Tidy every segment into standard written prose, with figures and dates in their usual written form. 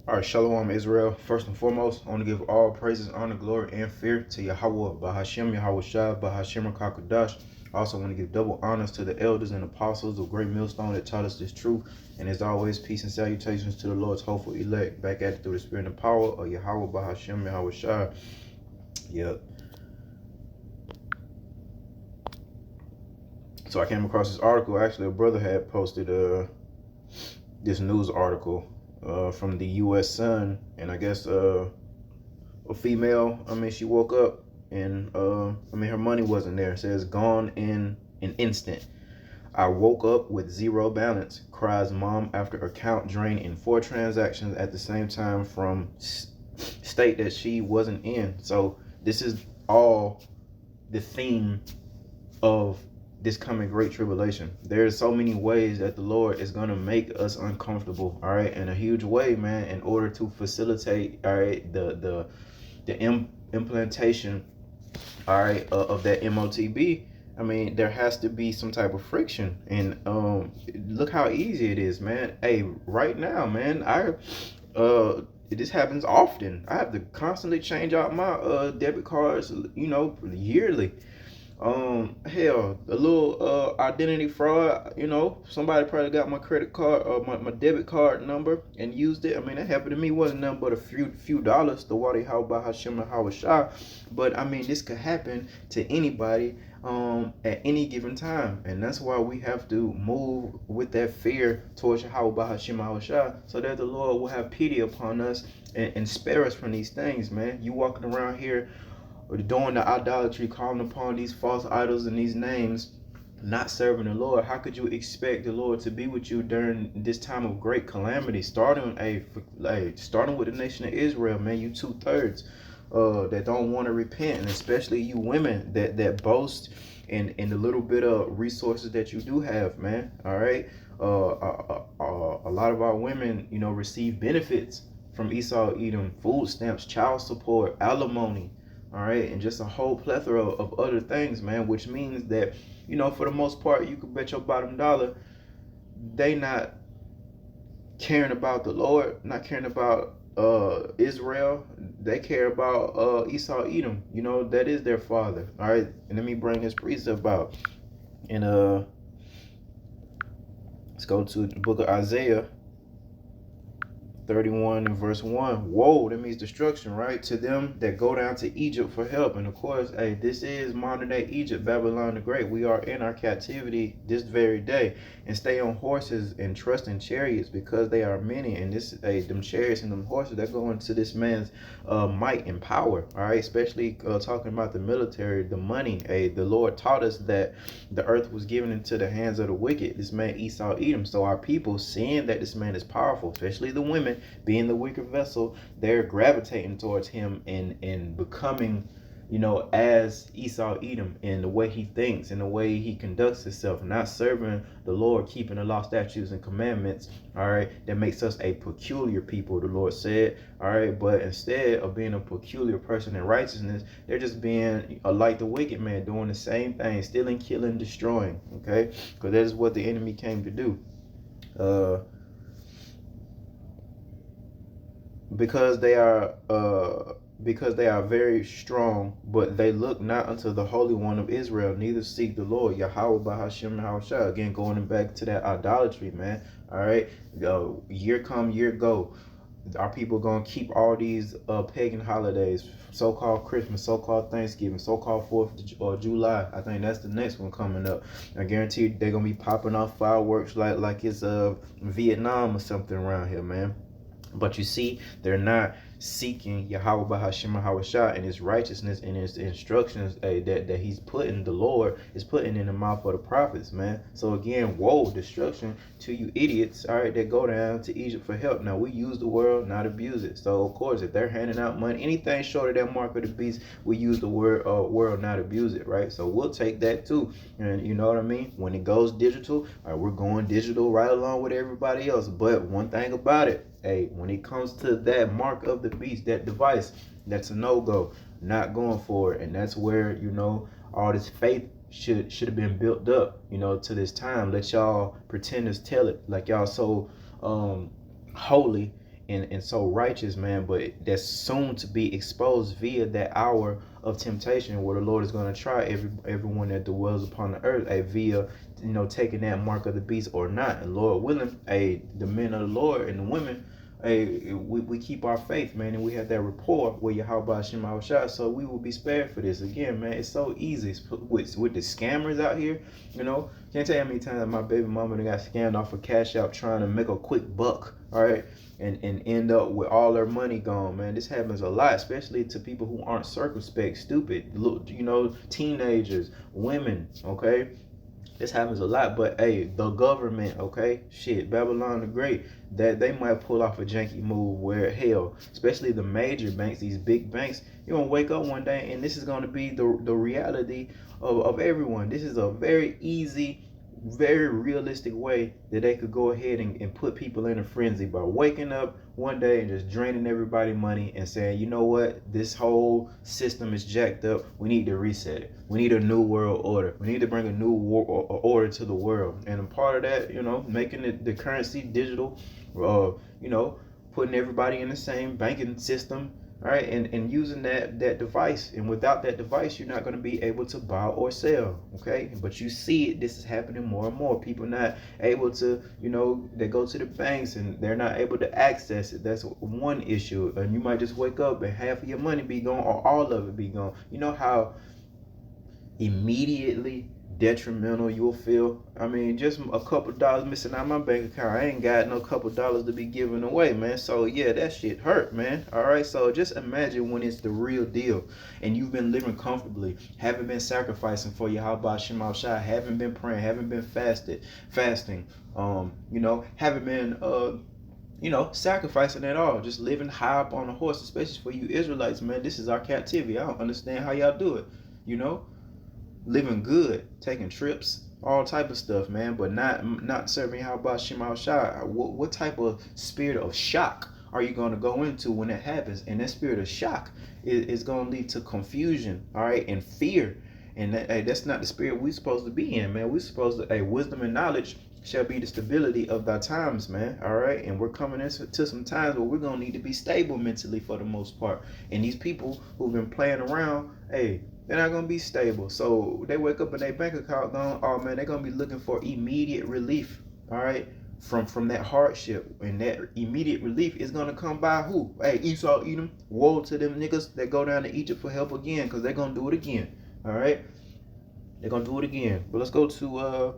All right, Shalom Israel. First and foremost, I want to give all praises, honor, glory, and fear to Yahweh, Bahashem, Yahweh Shai, Bahashem, Kakadash. I also want to give double honors to the elders and apostles of Great Millstone that taught us this truth. And as always, peace and salutations to the Lord's hopeful elect, back at it through the spirit and power of Yahweh, Bahashem, Yahweh Shai. Yep. So I came across this article. Actually, a brother had posted this news article from the U.S. Sun, and I guess a female. She woke up and her money wasn't there. It says gone in an instant. I woke up with zero balance, cries mom after account drained in 4 transactions at the same time from state that she wasn't in. So this is all the theme of this coming great tribulation. There's so many ways that the Lord is going to make us uncomfortable, all right, in a huge way, man, in order to facilitate, all right, the implementation, all right, of that MOTB. There has to be some type of friction, and look how easy it is, man. Hey, right now, man, this happens often. I have to constantly change out my debit cards, yearly. Hell, a little identity fraud, somebody probably got my credit card or my debit card number and used it. That happened to me. It wasn't nothing but a few dollars, the Wadi Hawba Hashem and Hawashah. But this could happen to anybody at any given time, and that's why we have to move with that fear towards Yahweh Hashem Hawashah, so that the Lord will have pity upon us and spare us from these things, man. You walking around here or doing the idolatry, calling upon these false idols and these names, not serving the Lord. How could you expect the Lord to be with you during this time of great calamity? Starting with the nation of Israel, man, you 2/3 that don't want to repent, and especially you women that boast in the little bit of resources that you do have, man. All right, a lot of our women, receive benefits from Esau Edom, food stamps, child support, alimony. All right, and just a whole plethora of other things, man, which means that, for the most part, you could bet your bottom dollar they not caring about the Lord, not caring about Israel. They care about Esau Edom. That is their father. All right, and let me bring this precept out. And let's go to the book of Isaiah 31 and verse 1. Woe, that means destruction, right? To them that go down to Egypt for help. And of course, hey, this is modern day Egypt, Babylon the Great. We are in our captivity this very day. And stay on horses and trust in chariots, because they are many. And them chariots and them horses, that go into this man's might and power. All right, especially talking about the military, the money. Hey, the Lord taught us that the earth was given into the hands of the wicked, this man Esau Edom. So our people, seeing that this man is powerful, especially the women, being the weaker vessel, they're gravitating towards him and becoming, as Esau Edom, in the way he thinks, in the way he conducts himself, not serving the Lord, keeping the law, statutes, and commandments. All right, that makes us a peculiar people, the Lord said. All right, but instead of being a peculiar person in righteousness, they're just being like the wicked man, doing the same thing, stealing, killing, destroying. Okay, because that is what the enemy came to do. Because they are very strong, but they look not unto the Holy One of Israel, neither seek the Lord, Yahweh Bahashem Yahushua. Again, going back to that idolatry, man. All right, year come, year go. Our people gonna keep all these pagan holidays, so-called Christmas, so-called Thanksgiving, so-called 4th of July. I think that's the next one coming up. I guarantee they're gonna be popping off fireworks like it's Vietnam or something around here, man. But you see, they're not seeking Yahweh Bahashem Hawashah and his righteousness and his instructions that he's putting, the Lord is putting in the mouth of the prophets, man. So again, woe, destruction to you idiots, all right, that go down to Egypt for help. Now, we use the world, not abuse it. So of course, if they're handing out money, anything short of that mark of the beast, we use the word world, not abuse it, right? So we'll take that too. And you know what I mean? When it goes digital, all right, we're going digital right along with everybody else. But one thing about it, hey, when it comes to that mark of the beast, that device, that's a no-go. Not going for it. And that's where, all this faith should have been built up, to this time. Let y'all pretenders tell it like y'all so holy and so righteous, man, but that's soon to be exposed via that hour of temptation where the Lord is going to try everyone that dwells upon the earth, via taking that mark of the beast or not. And Lord willing, the men of the Lord and the women, we keep our faith, man, and we have that rapport with Yahweh Shema Shah, so we will be spared for this. Again, man, it's so easy with the scammers out here. Can't tell you how many times my baby mama got scammed off of Cash App trying to make a quick buck, all right, and end up with all their money gone, man. This happens a lot, especially to people who aren't circumspect, stupid, teenagers, women, okay. This happens a lot, but the government, okay, shit, Babylon the Great, that they might pull off a janky move where, hell, especially the major banks, these big banks, you're gonna wake up one day and this is gonna be the reality of everyone. This is a very easy, very realistic way that they could go ahead and put people in a frenzy by waking up one day and just draining everybody money and saying, you know what, this whole system is jacked up, we need to reset it, we need a new world order, we need to bring a new order to the world. And a part of that, making the currency digital, putting everybody in the same banking system, all right, and using that device. And without that device, you're not going to be able to buy or sell, okay? But you see it, this is happening more and more. People not able to, they go to the banks and they're not able to access it. That's one issue. And you might just wake up and half of your money be gone or all of it be gone. You know how immediately detrimental you'll feel? I mean, just a couple dollars missing out my bank account, I ain't got no couple dollars to be giving away, man. So yeah, that shit hurt, man. All right, so just imagine when it's the real deal and you've been living comfortably, haven't been sacrificing for Yahweh Shema Shai, haven't been praying, haven't been fasting, haven't been sacrificing at all, just living high up on a horse. Especially for you Israelites, man, this is our captivity. I don't understand how y'all do it, living good, taking trips, all type of stuff, man, but not serving Yahweh Shema Shai. What type of spirit of shock are you going to go into when that happens? And that spirit of shock is going to lead to confusion, all right, and fear. And that's not the spirit we're supposed to be in, man. We're supposed to, wisdom and knowledge shall be the stability of thy times, man. All right, and we're coming into some times where we're gonna need to be stable mentally for the most part. And these people who've been playing around, they're not gonna be stable. So they wake up and their bank account gone. Oh man, they're gonna be looking for immediate relief. All right, from that hardship, and that immediate relief is gonna come by who? Esau, Edom. Woe to them niggas that go down to Egypt for help again, because they're gonna do it again. All right, they're gonna do it again. But let's go to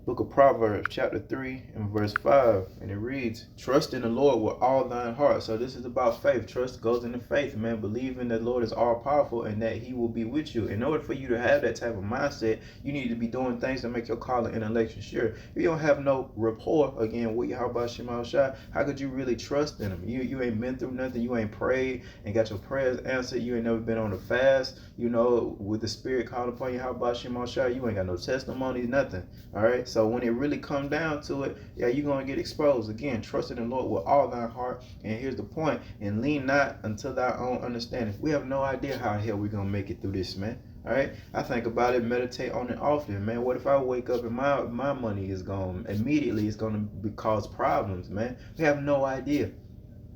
Book of Proverbs, chapter 3 and verse 5, and it reads, trust in the Lord with all thine heart. So this is about faith. Trust goes into faith, man. Believing that the Lord is all powerful and that he will be with you. In order for you to have that type of mindset, you need to be doing things to make your calling and election sure. If you don't have no rapport, again, with Yahweh Shema Shai, how could you really trust in him? You ain't been through nothing. You ain't prayed and got your prayers answered. You ain't never been on a fast, with the spirit called upon Yahweh Shema Shai. You ain't got no testimonies, nothing. All right, so when it really come down to it, you're going to get exposed. Again, trust in the Lord with all thy heart. And here's the point, and lean not unto thy own understanding. We have no idea how the hell we're going to make it through this, man. All right, I think about it, meditate on it often, man. What if I wake up and my money is gone? Immediately it's going to cause problems, man. We have no idea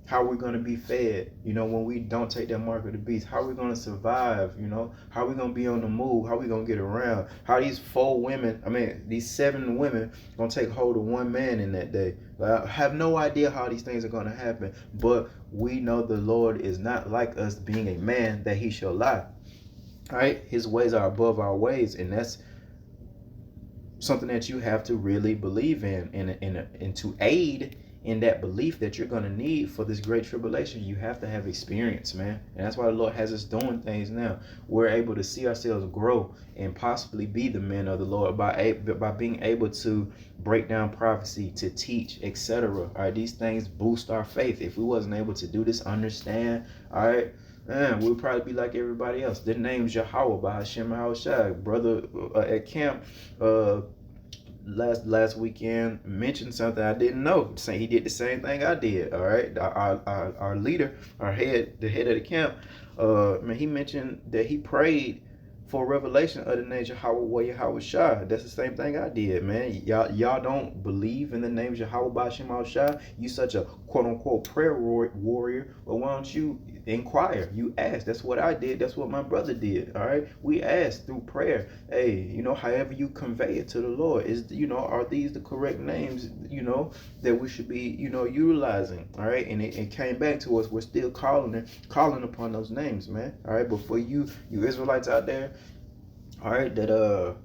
how we're going to be fed, when we don't take that mark of the beast. How we're going to survive, how we're going to be on the move, how we're going to get around, how these these 7 women going to take hold of one man in that day. I have no idea how these things are going to happen, but we know the Lord is not like us, being a man that he shall lie. All right, his ways are above our ways, and that's something that you have to really believe in, and to aid in that belief that you're going to need for this great tribulation, you have to have experience, man. And that's why the Lord has us doing things now. We're able to see ourselves grow and possibly be the men of the Lord by being able to break down prophecy, to teach, etc. All right, these things boost our faith. If we wasn't able to do this, understand, all right, man, we'll probably be like everybody else. Their name's Yahweh by Hashem Yahushua. Brother at camp last weekend mentioned something I didn't know. Saying he did the same thing I did. All right, our leader, the head of the camp, he mentioned that he prayed for revelation of the name Yahweh Yahweh Shai. That's the same thing I did, man. Y'all don't believe in the name Yahweh Bashim Shai. You such a quote unquote prayer warrior, but why don't you inquire? You ask. That's what I did. That's what my brother did. All right. We asked through prayer. Hey, however you convey it to the Lord is, are these the correct names, that we should be, utilizing. All right. And it came back to us. We're still calling upon those names, man. All right. But for you Israelites out there, all right, that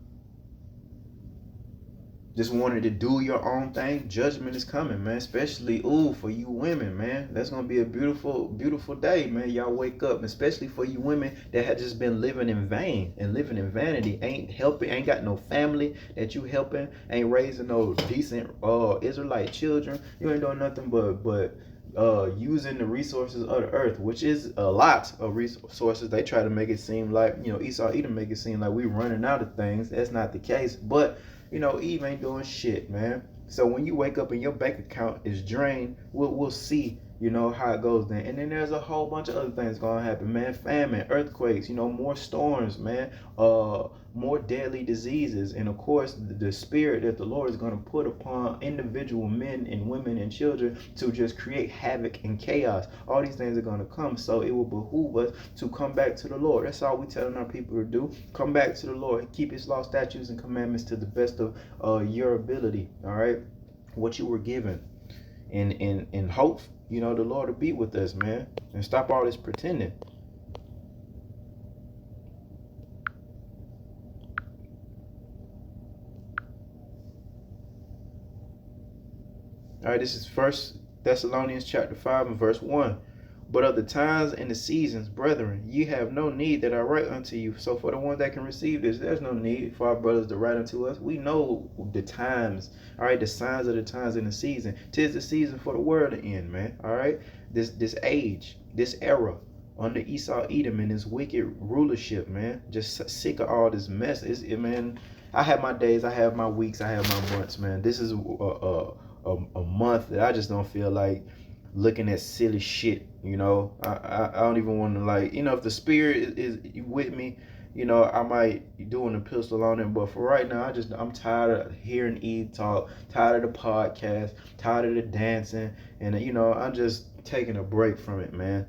just wanted to do your own thing, judgment is coming, man. Especially for you women, man. That's gonna be a beautiful, beautiful day, man. Y'all wake up, especially for you women that had just been living in vain and living in vanity, ain't helping, ain't got no family that you helping, ain't raising no decent Israelite children. You ain't doing nothing but using the resources of the earth, which is a lot of resources. They try to make it seem like, Esau Edom make it seem like we running out of things. That's not the case. But Eve ain't doing shit, man. So when you wake up and your bank account is drained, we'll see, how it goes then. And then there's a whole bunch of other things gonna happen, man. Famine, earthquakes, more storms, man. More deadly diseases, and of course the spirit that the Lord is going to put upon individual men and women and children to just create havoc and chaos. All these things are going to come, so it will behoove us to come back to the Lord. That's all we're telling our people to do. Come back to the Lord, keep his law, statutes, and commandments to the best of your ability. All right, what you were given, and hope the Lord will be with us, man, and stop all this pretending. All right, this is First Thessalonians chapter 5 and verse 1. But of the times and the seasons, brethren, ye have no need that I write unto you. So for the ones that can receive this, there's no need for our brothers to write unto us. We know the times, all right, the signs of the times and the season. 'Tis the season for the world to end, man. All right, this age, this era under Esau Edom and his wicked rulership, man. Just sick of all this mess. Man, I have my days, I have my weeks, I have my months, man. This is a month that I just don't feel like looking at silly shit. I don't even want to, like, if the spirit is with me, I might do an epistle on it. But for right now, I'm tired of hearing Eve talk, tired of the podcast, tired of the dancing, and I'm just taking a break from it, man.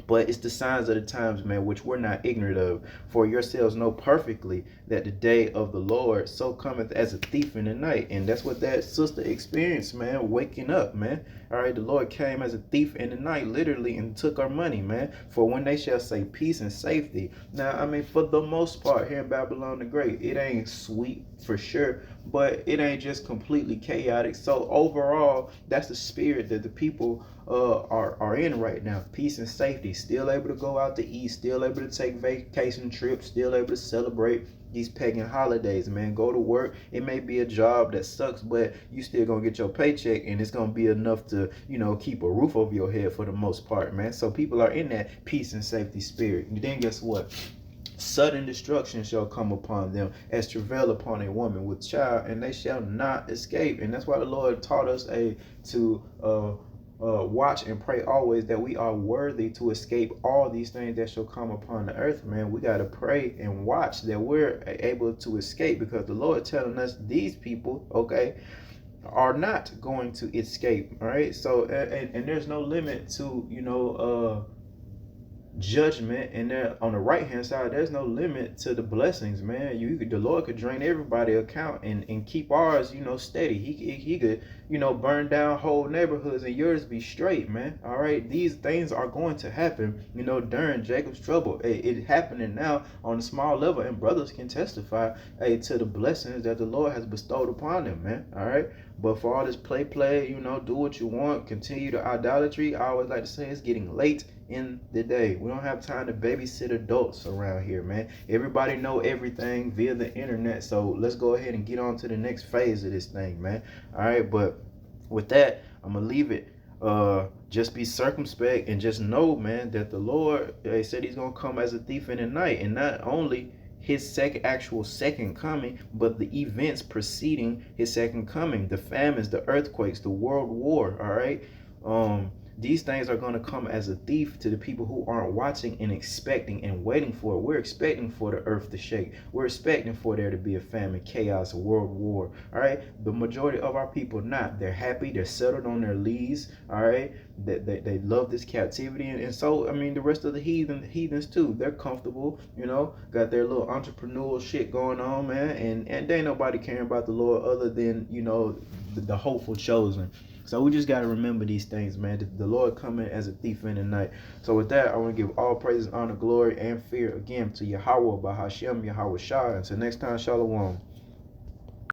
But it's the signs of the times, man, which we're not ignorant of. For yourselves know perfectly that the day of the Lord so cometh as a thief in the night. And that's what that sister experienced, man, waking up, man. All right, the Lord came as a thief in the night, literally, and took our money, man. For when they shall say peace and safety. Now, I mean, for the most part, here in Babylon the Great, it ain't sweet for sure, but it ain't just completely chaotic. So overall, that's the spirit that the people are in right now. Peace and safety, still able to go out to eat, still able to take vacation trips, still able to celebrate these pagan holidays, man. Go to work. It may be a job that sucks, but you still gonna get your paycheck, and it's gonna be enough to keep a roof over your head for the most part, man. So people are in that peace and safety spirit. And then guess what? Sudden destruction shall come upon them as travail upon a woman with child, and they shall not escape. And that's why the Lord taught us to watch and pray always, that we are worthy to escape all these things that shall come upon the earth, man. We got to pray and watch that we're able to escape, because the Lord telling us these people, okay, are not going to escape. All right, so and there's no limit to judgment, and there on the right hand side there's no limit to the blessings, man. The Lord could drain everybody account and keep ours steady. He could burn down whole neighborhoods and yours be straight, man. All right, these things are going to happen during Jacob's trouble. It's happening now on a small level, and brothers can testify to the blessings that the Lord has bestowed upon them, man. All right, but for all this play do what you want, continue the idolatry, I always like to say it's getting late in the day. We don't have time to babysit adults around here, man. Everybody know everything via the internet, so let's go ahead and get on to the next phase of this thing, man. All right, but with that, I'm gonna leave it. Just be circumspect and just know, man, that the Lord said he's gonna come as a thief in the night, and not only his actual second coming, but the events preceding his second coming, the famines, the earthquakes, the world war. All right, These things are going to come as a thief to the people who aren't watching and expecting and waiting for it. We're expecting for the earth to shake. We're expecting for there to be a famine, chaos, a world war. All right. The majority of our people not. They're happy. They're settled on their lees. All right. They love this captivity. And so, I mean, the rest of the heathens too. They're comfortable, got their little entrepreneurial shit going on, man. And there ain't nobody caring about the Lord other than, the hopeful chosen. So we just got to remember these things, man. The Lord coming as a thief in the night. So with that, I want to give all praises, honor, glory, and fear again to Yahweh, Bahashem, Yahweh Shah. Until next time, Shalom.